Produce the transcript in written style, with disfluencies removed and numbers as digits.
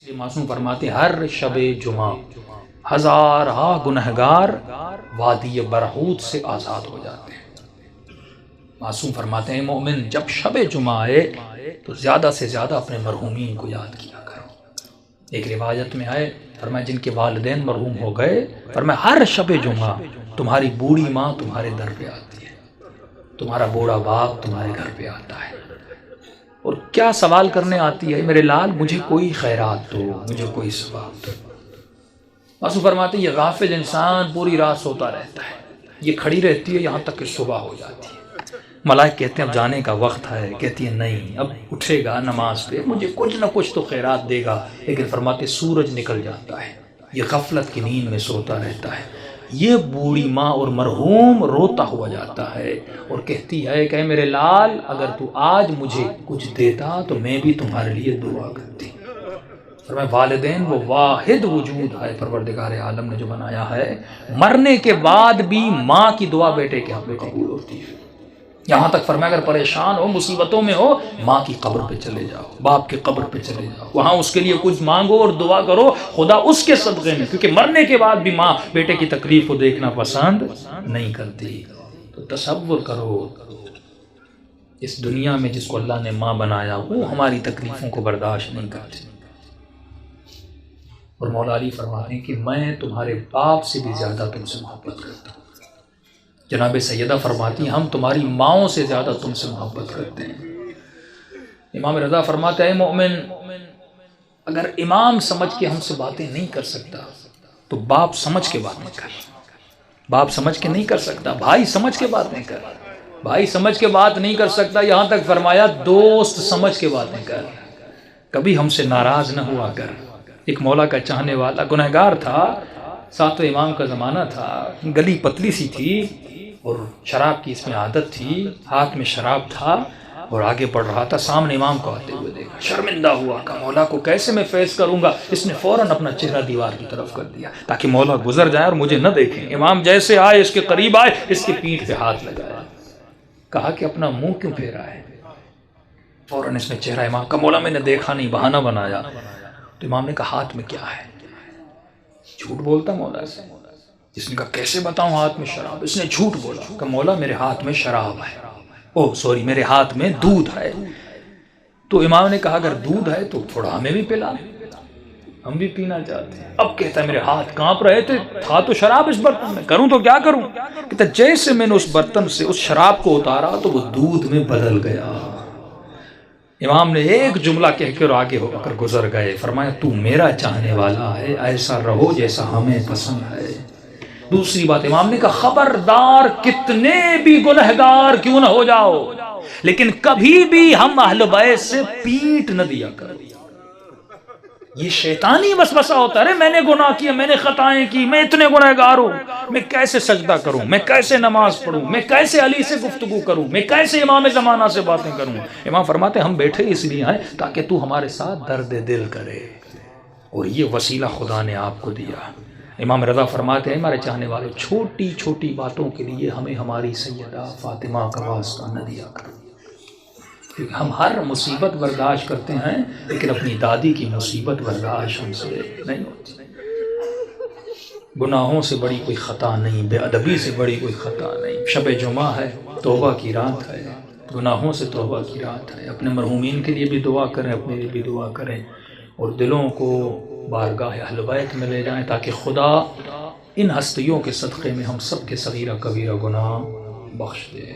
معصوم فرماتے ہیں ہر شب جمعہ ہزارہ گنہگار وادی برہوت سے آزاد ہو جاتے ہیں۔ معصوم فرماتے ہیں مومن جب شب جمعہ آئے تو زیادہ سے زیادہ اپنے مرحومین کو یاد کیا کرو۔ ایک روایت میں آئے فرمایا جن کے والدین مرحوم ہو گئے، فرمایا ہر شب جمعہ تمہاری بوڑھی ماں تمہارے در پہ آتی ہے، تمہارا بوڑھا باپ تمہارے گھر پہ آتا ہے اور کیا سوال کرنے آتی ہے، میرے لال مجھے کوئی خیرات دو، مجھے کوئی ثواب دو۔ معصوم فرماتے ہیں یہ غافل انسان پوری رات سوتا رہتا ہے، یہ کھڑی رہتی ہے یہاں تک کہ صبح ہو جاتی ہے۔ ملائک کہتے ہیں اب جانے کا وقت ہے، کہتی ہے نہیں اب اٹھے گا نماز پہ، مجھے کچھ نہ کچھ تو خیرات دے گا، لیکن فرماتے سورج نکل جاتا ہے، یہ غفلت کی نیند میں سوتا رہتا ہے۔ یہ بوڑھی ماں اور مرحوم روتا ہوا جاتا ہے اور کہتی ہے کہ میرے لال اگر تو آج مجھے کچھ دیتا تو میں بھی تمہارے لیے دعا کرتی۔ فرمایا والدین وہ واحد وجود ہے پروردگار عالم نے جو بنایا ہے، مرنے کے بعد بھی ماں کی دعا بیٹے کے حق میں قبول ہوتی ہے۔ یہاں تک فرمایا اگر پریشان ہو مصیبتوں میں ہو ماں کی قبر پہ چلے جاؤ، باپ کی قبر پہ چلے جاؤ، وہاں اس کے لیے کچھ مانگو اور دعا کرو، خدا اس کے صدقے میں، کیونکہ مرنے کے بعد بھی ماں بیٹے کی تکلیف کو دیکھنا پسند نہیں کرتی۔ تو تصور کرو اس دنیا میں جس کو اللہ نے ماں بنایا وہ ہماری تکلیفوں کو برداشت نہیں کرتی، اور مولا علی فرماتے ہیں کہ میں تمہارے باپ سے بھی زیادہ تم سے محبت کرتا ہوں۔ جناب سیدہ فرماتی ہیں ہم تمہاری ماؤں سے زیادہ تم سے محبت کرتے ہیں۔ امام رضا فرماتے ہیں مومن اگر امام سمجھ کے ہم سے باتیں نہیں کر سکتا تو باپ سمجھ کے باتیں کر، باپ سمجھ کے نہیں کر سکتا، بھائی سمجھ کے باتیں کر، بھائی سمجھ کے بات نہیں کر سکتا، یہاں تک فرمایا دوست سمجھ کے باتیں کر، کبھی ہم سے ناراض نہ ہوا کر۔ ایک مولا کا چاہنے والا گنہگار تھا، ساتویں امام کا زمانہ تھا، گلی پتلی سی تھی اور شراب کی اس میں عادت تھی، ہاتھ میں شراب تھا اور آگے بڑھ رہا تھا، سامنے امام کو آتے ہوئے دیکھا، شرمندہ ہوا کہ مولا کو کیسے میں فیس کروں گا، اس نے فوراً اپنا چہرہ دیوار کی طرف کر دیا تاکہ مولا گزر جائے اور مجھے نہ دیکھیں۔ امام جیسے آئے اس کے قریب آئے، اس کی پیٹھ پہ ہاتھ لگایا، کہا کہ اپنا منہ کیوں پھیرا ہے؟ فوراً اس نے چہرہ امام کا مولا میں نے دیکھا نہیں، بہانہ بنایا۔ تو امام نے کہا ہاتھ میں کیا ہے؟ جھوٹ بولتا مولا سے؟ جس نے کہا کیسے بتاؤں ہاتھ میں شراب؟ اس نے جھوٹ بولا کہ مولا میرے ہاتھ میں شراب ہے، میرے ہاتھ میں دودھ ہے۔ تو امام نے کہا اگر دودھ ہے تو تھوڑا ہمیں بھی پلا، ہم بھی پینا چاہتے ہیں۔ اب کہتا ہے میرے ہاتھ کانپ رہے تھے، تھا تو شراب اس برتن میں، کروں تو کیا کروں؟ کہتا جیسے میں نے اس برتن سے اس شراب کو اتارا تو وہ دودھ میں بدل گیا۔ امام نے ایک جملہ کہہ کر آگے ہو کر گزر گئے، فرمایا تو میرا چاہنے والا ہے، ایسا رہو جیسا ہمیں پسند ہے۔ دوسری بات امام نے کہا خبردار کتنے بھی گنہگار کیوں نہ ہو جاؤ لیکن کبھی بھی ہم اہل بیت سے پیٹ نہ دیا کرو۔ یہ شیطانی وسوسہ ہوتا ہے، میں نے گناہ کیا، میں نے خطائیں کی، میں اتنے گنہگار ہوں، میں کیسے سجدہ کروں، میں کیسے نماز پڑھوں، میں کیسے علی سے گفتگو کروں، میں کیسے امام زمانہ سے باتیں کروں۔ امام فرماتے ہیں ہم بیٹھے اس لیے ہیں تاکہ تو ہمارے ساتھ درد دل کرے، اور یہ وسیلہ خدا نے آپ کو دیا۔ امام رضا فرماتے ہیں ہمارے چاہنے والے چھوٹی چھوٹی باتوں کے لیے ہمیں ہماری سیدہ فاطمہ کا واسطہ نہ دیا کرو، کیونکہ ہم ہر مصیبت برداشت کرتے ہیں لیکن اپنی دادی کی مصیبت برداشت ہم سے نہیں ہوتی۔ گناہوں سے بڑی کوئی خطا نہیں، بے ادبی سے بڑی کوئی خطا نہیں۔ شب جمعہ ہے، توبہ کی رات ہے، گناہوں سے توبہ کی رات ہے۔ اپنے مرحومین کے لیے بھی دعا کریں، اپنے لیے بھی دعا کریں، اور دلوں کو بارگاہ اہل بیت میں لے جائیں تاکہ خدا ان ہستیوں کے صدقے میں ہم سب کے صغیرہ کبیرہ گناہ بخش دے۔